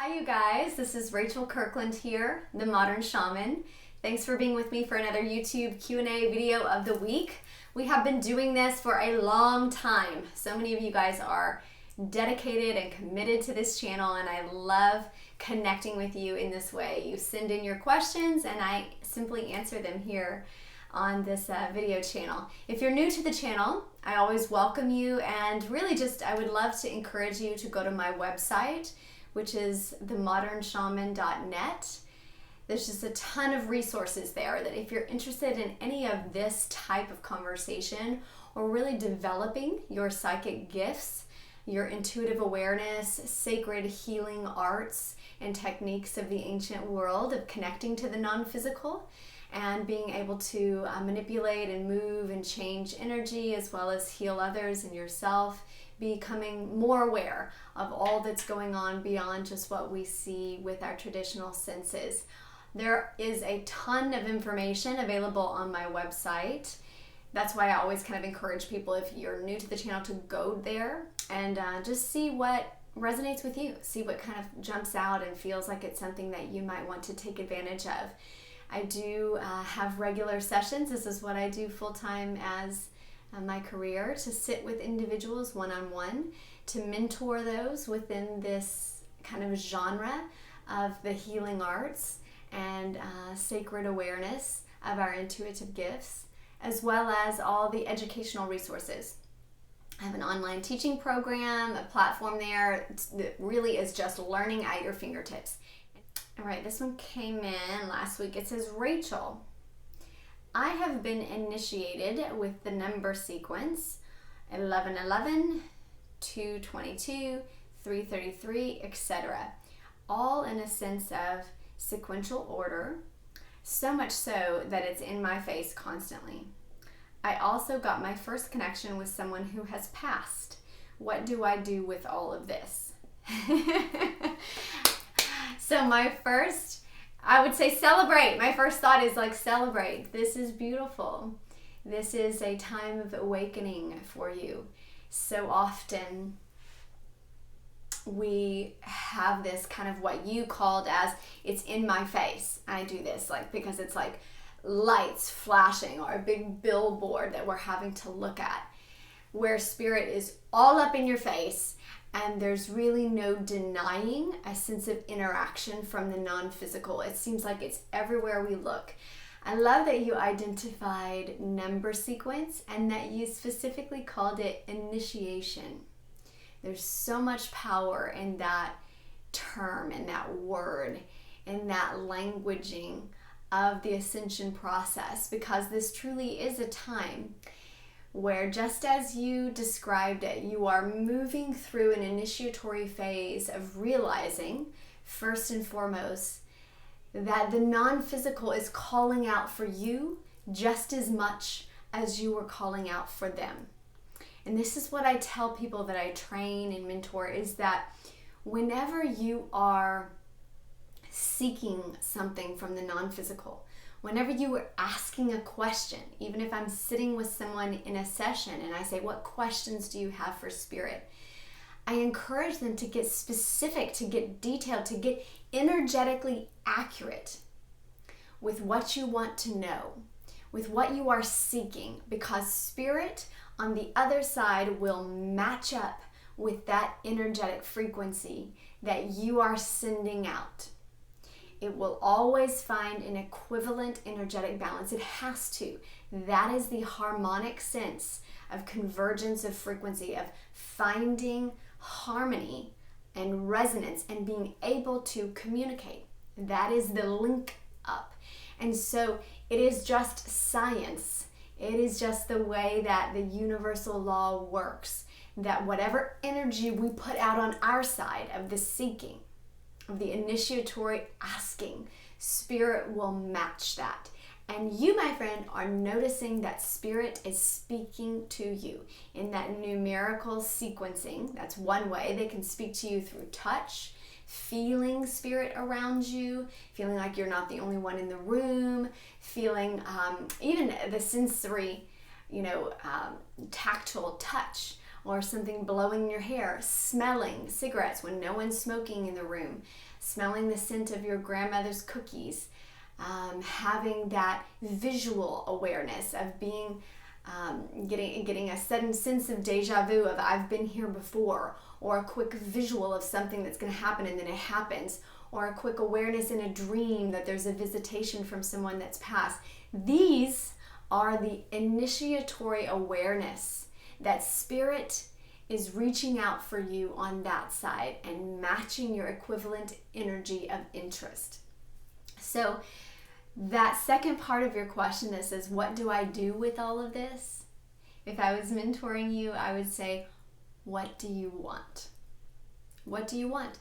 Hi you guys, this is Rachel Kirkland here, the Modern Shaman. Thanks for being with me for another YouTube Q&A video of the week. We have been doing this for a long time. So many of you guys are dedicated and committed to this channel, and I love connecting with you in this way. You send in your questions and I simply answer them here on this video channel. If you're new to the channel, I always welcome you, and really just I would love to encourage you to go to my website, which is themodernshaman.net. There's just a ton of resources there that if you're interested in any of this type of conversation or really developing your psychic gifts, your intuitive awareness, sacred healing arts and techniques of the ancient world of connecting to the non-physical and being able to manipulate and move and change energy as well as heal others and yourself, becoming more aware of all that's going on beyond just what we see with our traditional senses. There is a ton of information available on my website. That's why I always kind of encourage people, if you're new to the channel, to go there and just see what resonates with you. See what kind of jumps out and feels like it's something that you might want to take advantage of. I do have regular sessions. This is what I do full-time as my career, to sit with individuals one-on-one, to mentor those within this kind of genre of the healing arts and sacred awareness of our intuitive gifts, as well as all the educational resources. I have an online teaching program, a platform there that really is just learning at your fingertips. All right, this one came in last week. It says, Rachel, I have been initiated with the number sequence 1111, 222, 333, etc. All in a sense of sequential order, so much so that it's in my face constantly. I also got my first connection with someone who has passed. What do I do with all of this? So I would say celebrate. My first thought is like celebrate. This is beautiful. This is a time of awakening for you. So often we have this kind of what you called as it's in my face. I do this because it's like lights flashing or a big billboard that we're having to look at, where spirit is all up in your face. And there's really no denying a sense of interaction from the non-physical. It seems like it's everywhere we look. I love that you identified number sequence and that you specifically called it initiation. There's so much power in that term, in that word, in that languaging of the ascension process, because this truly is a time where, just as you described it, you are moving through an initiatory phase of realizing, first and foremost, that the non-physical is calling out for you just as much as you were calling out for them. And this is what I tell people that I train and mentor, is that whenever you are seeking something from the non-physical, whenever you are asking a question, even if I'm sitting with someone in a session and I say, what questions do you have for spirit? I encourage them to get specific, to get detailed, to get energetically accurate with what you want to know, with what you are seeking, because spirit on the other side will match up with that energetic frequency that you are sending out. It will always find an equivalent energetic balance. It has to. That is the harmonic sense of convergence of frequency, of finding harmony and resonance and being able to communicate. That is the link up. And so it is just science. It is just the way that the universal law works, that whatever energy we put out on our side of the seeking, of the initiatory asking, spirit will match that. And you, my friend, are noticing that spirit is speaking to you in that numerical sequencing. That's one way they can speak to you, through touch, feeling spirit around you, feeling like you're not the only one in the room, feeling even the sensory, tactile touch, or something blowing in your hair, smelling cigarettes when no one's smoking in the room. smelling the scent of your grandmother's cookies, having that visual awareness of being, getting a sudden sense of deja vu of I've been here before, or a quick visual of something that's going to happen and then it happens, or a quick awareness in a dream that there's a visitation from someone that's passed. These are the initiatory awareness that spirit is reaching out for you on that side and matching your equivalent energy of interest. So that second part of your question that says, what do I do with all of this? If I was mentoring you, I would say, what do you want? What do you want?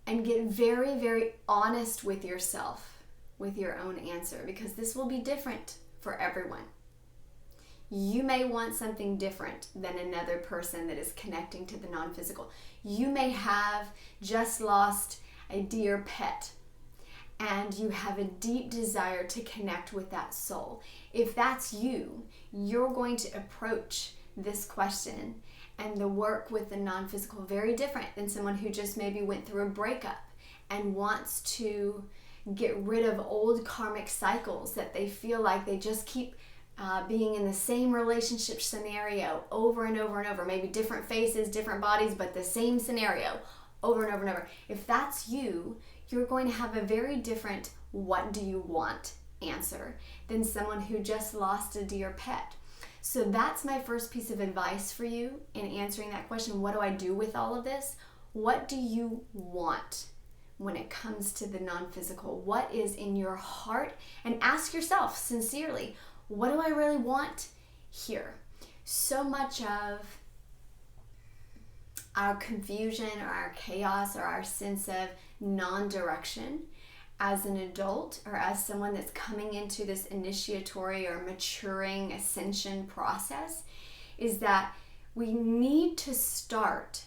And get very, very honest with yourself, with your own answer, because this will be different for everyone. You may want something different than another person that is connecting to the non-physical. You may have just lost a dear pet, and you have a deep desire to connect with that soul. If that's you, you're going to approach this question and the work with the non-physical very different than someone who just maybe went through a breakup and wants to get rid of old karmic cycles that they feel like they just keep being in the same relationship scenario over and over and over. Maybe different faces, different bodies, but the same scenario over and over and over. If that's you, you're going to have a very different what do you want answer than someone who just lost a dear pet. So that's my first piece of advice for you in answering that question. What do I do with all of this? What do you want when it comes to the non-physical? What is in your heart? And ask yourself sincerely, what do I really want here? So much of our confusion or our chaos or our sense of non-direction as an adult or as someone that's coming into this initiatory or maturing ascension process is that we need to start,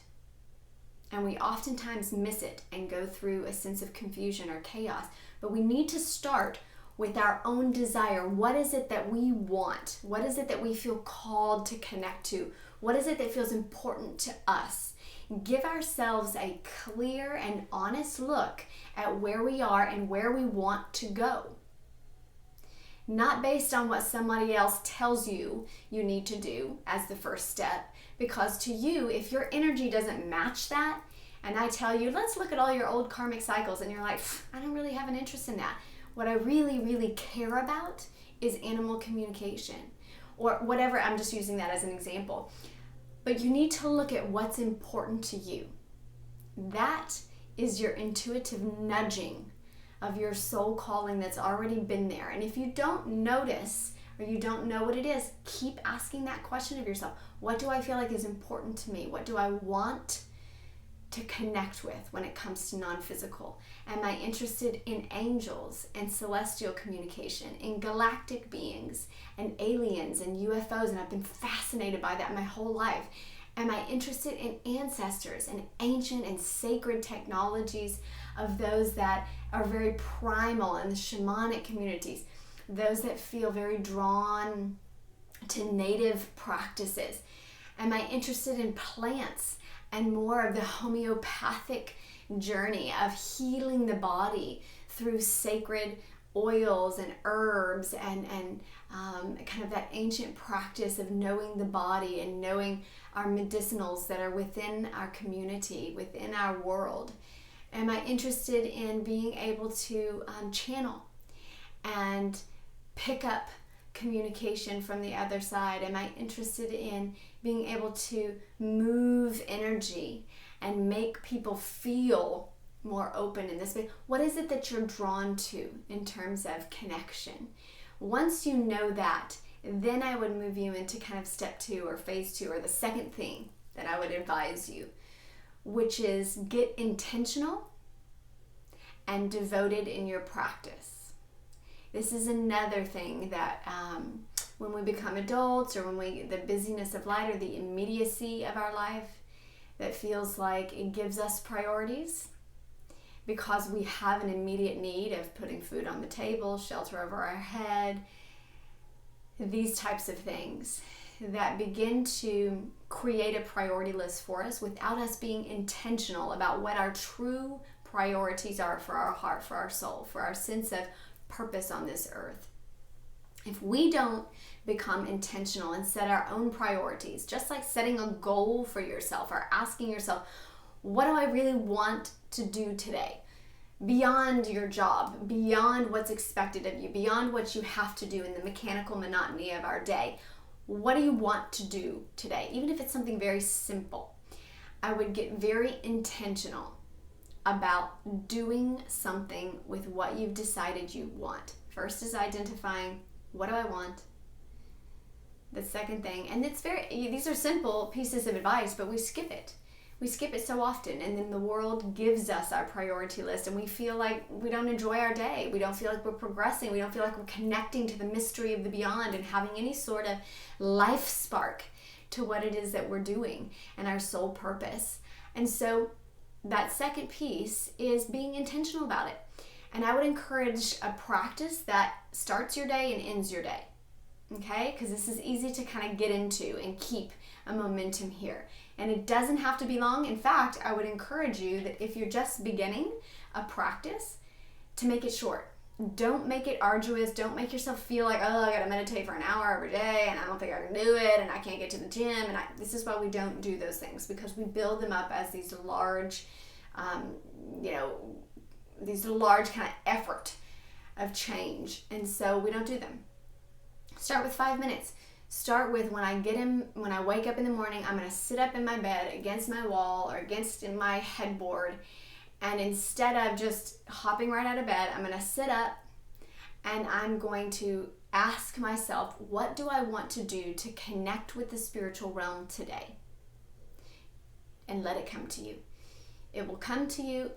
and we oftentimes miss it and go through a sense of confusion or chaos, but we need to start with our own desire. What is it that we want? What is it that we feel called to connect to? What is it that feels important to us? Give ourselves a clear and honest look at where we are and where we want to go. Not based on what somebody else tells you you need to do as the first step, because to you, if your energy doesn't match that, and I tell you, let's look at all your old karmic cycles, and you're like, I don't really have an interest in that. What I really, really care about is animal communication, or whatever. I'm just using that as an example. But you need to look at what's important to you. That is your intuitive nudging of your soul calling that's already been there. And if you don't notice or you don't know what it is, keep asking that question of yourself. What do I feel like is important to me? What do I want to connect with when it comes to non-physical? Am I interested in angels and celestial communication, in galactic beings and aliens and UFOs? And I've been fascinated by that my whole life. Am I interested in ancestors and ancient and sacred technologies of those that are very primal in the shamanic communities, those that feel very drawn to native practices? Am I interested in plants and more of the homeopathic journey of healing the body through sacred oils and herbs and kind of that ancient practice of knowing the body and knowing our medicinals that are within our community, within our world? Am I interested in being able to channel and pick up communication from the other side? Am I interested in being able to move energy and make people feel more open in this space? What is it that you're drawn to in terms of connection? Once you know that, then I would move you into kind of step 2 or phase 2, or the second thing that I would advise you, which is get intentional and devoted in your practice. This is another thing that when we become adults, or when the busyness of life or the immediacy of our life that feels like it gives us priorities because we have an immediate need of putting food on the table, shelter over our head, these types of things that begin to create a priority list for us without us being intentional about what our true priorities are for our heart, for our soul, for our sense of purpose on this earth. If we don't become intentional and set our own priorities, just like setting a goal for yourself or asking yourself, what do I really want to do today? Beyond your job, beyond what's expected of you, beyond what you have to do in the mechanical monotony of our day. What do you want to do today? Even if it's something very simple, I would get very intentional about doing something with what you've decided you want. First is identifying, what do I want? The second thing, and these are simple pieces of advice, but we skip it. We skip it so often, and then the world gives us our priority list, and we feel like we don't enjoy our day. We don't feel like we're progressing. We don't feel like we're connecting to the mystery of the beyond and having any sort of life spark to what it is that we're doing and our soul purpose. And so that second piece is being intentional about it. And I would encourage a practice that starts your day and ends your day. Okay? Because this is easy to kind of get into and keep a momentum here. And it doesn't have to be long. In fact, I would encourage you that if you're just beginning a practice, to make it short. Don't make it arduous. Don't make yourself feel like, oh, I got to meditate for an hour every day and I don't think I can do it and I can't get to the gym. And this is why we don't do those things, because we build them up as these large, these large kind of effort of change. And so we don't do them. Start with 5 minutes. Start with when I wake up in the morning, I'm going to sit up in my bed against my wall or against my headboard. And instead of just hopping right out of bed, I'm going to sit up and I'm going to ask myself, what do I want to do to connect with the spiritual realm today? And let it come to you. It will come to you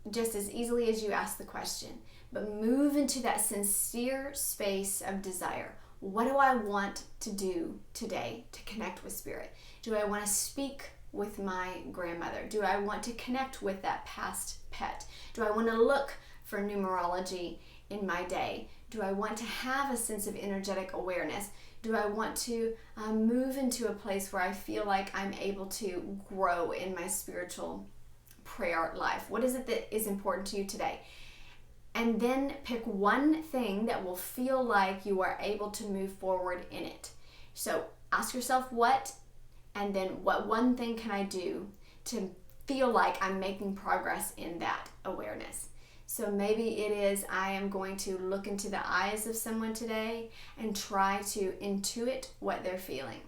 just as easily as you ask the question. But move into that sincere space of desire. What do I want to do today to connect with spirit? Do I want to speak with my grandmother? Do I want to connect with that past pet? Do I want to look for numerology in my day? Do I want to have a sense of energetic awareness? Do I want to move into a place where I feel like I'm able to grow in my spiritual prayer life? What is it that is important to you today? And then pick one thing that will feel like you are able to move forward in it. So ask yourself what, and then what one thing can I do to feel like I'm making progress in that awareness. So maybe it is I am going to look into the eyes of someone today and try to intuit what they're feeling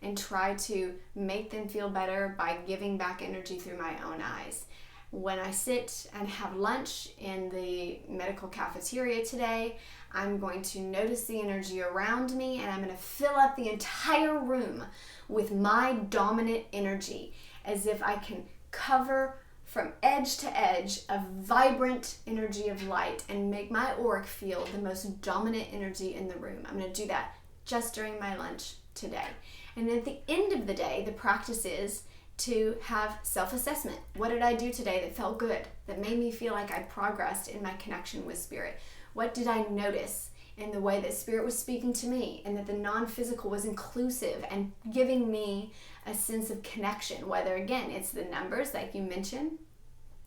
and try to make them feel better by giving back energy through my own eyes. When I sit and have lunch in the medical cafeteria today, I'm going to notice the energy around me and I'm going to fill up the entire room with my dominant energy, as if I can cover from edge to edge a vibrant energy of light and make my auric field the most dominant energy in the room. I'm going to do that just during my lunch today. And at the end of the day, the practice is to have self-assessment. What did I do today that felt good, that made me feel like I progressed in my connection with spirit? What did I notice in the way that spirit was speaking to me, and that the non-physical was inclusive and giving me a sense of connection? Whether, again, it's the numbers like you mentioned,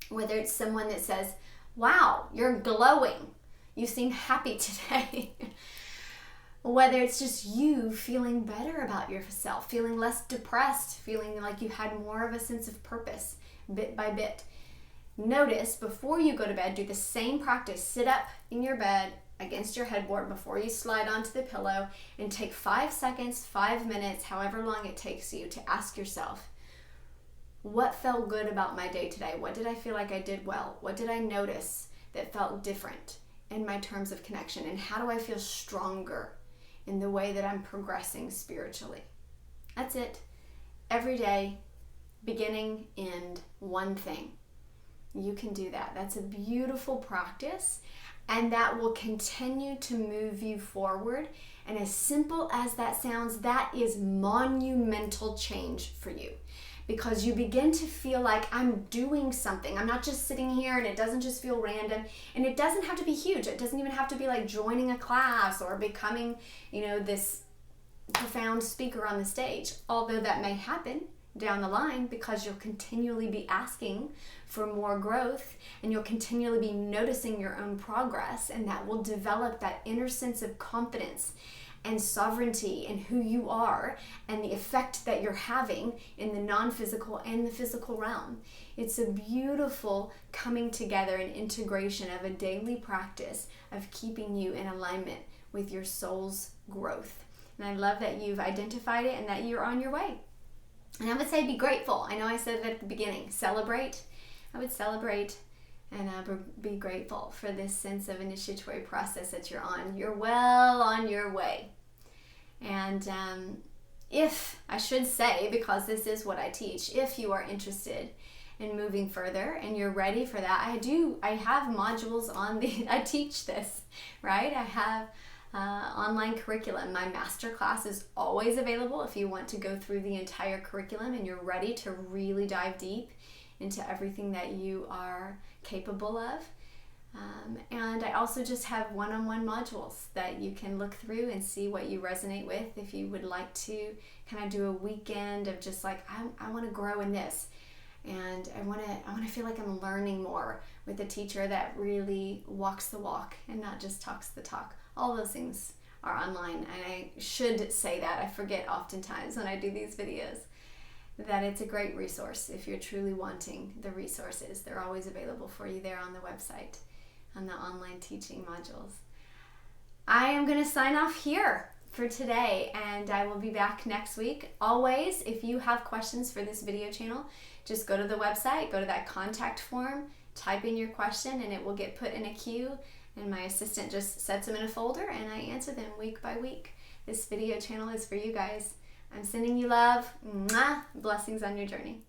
whether it's someone that says, wow, you're glowing, you seem happy today. Whether it's just you feeling better about yourself, feeling less depressed, feeling like you had more of a sense of purpose bit by bit. Notice before you go to bed, do the same practice. Sit up in your bed against your headboard before you slide onto the pillow and take 5 seconds, 5 minutes, however long it takes you, to ask yourself, what felt good about my day today? What did I feel like I did well? What did I notice that felt different in my terms of connection? And how do I feel stronger in the way that I'm progressing spiritually? That's it. Every day, beginning, end, one thing. You can do that. That's a beautiful practice, and that will continue to move you forward. And as simple as that sounds, that is monumental change for you, because you begin to feel like I'm doing something. I'm not just sitting here, and it doesn't just feel random, and it doesn't have to be huge. It doesn't even have to be like joining a class or becoming, this profound speaker on the stage, although that may happen down the line, because you'll continually be asking for more growth, and you'll continually be noticing your own progress, and that will develop that inner sense of confidence and sovereignty in who you are and the effect that you're having in the non-physical and the physical realm. It's a beautiful coming together and integration of a daily practice of keeping you in alignment with your soul's growth. And I love that you've identified it and that you're on your way. And I would say be grateful. I know I said it at the beginning. Celebrate. I would celebrate and be grateful for this sense of initiatory process that you're on. You're well on your way. And if, I should say, because this is what I teach, if you are interested in moving further and you're ready for that, I have modules on I teach this, right? I have online curriculum. My master class is always available if you want to go through the entire curriculum and you're ready to really dive deep into everything that you are capable of. And I also just have one-on-one modules that you can look through and see what you resonate with. If you would like to kind of do a weekend of just like, I want to grow in this, and I want to feel like I'm learning more with a teacher that really walks the walk and not just talks the talk. All those things are online, and I should say that. I forget oftentimes when I do these videos that it's a great resource if you're truly wanting the resources. They're always available for you there on the website, on the online teaching modules. I am going to sign off here for today, and I will be back next week. Always, if you have questions for this video channel, just go to the website, go to that contact form, type in your question, and it will get put in a queue, and my assistant just sets them in a folder, and I answer them week by week. This video channel is for you guys. I'm sending you love. Mwah! Blessings on your journey.